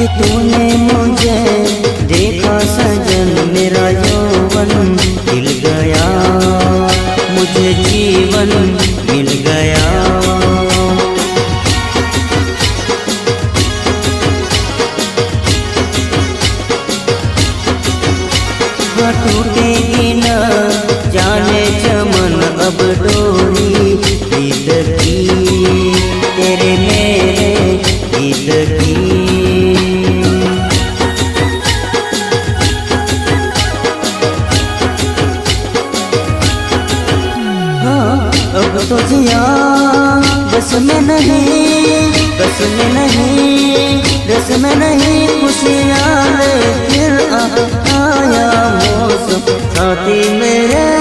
तूने मुझे देखा सजन, मेरा यौवन खिल गया, मुझे जीवन मिल गया। टूटेगी न जाने चमन अब डोरी प्रीत की, तेरे मेरे गीत की। हाँ अब तो जिया बस में नहीं, बस में नहीं, रस में नहीं, खुशियाँ ले फिर आया मौसम साथी मेरे।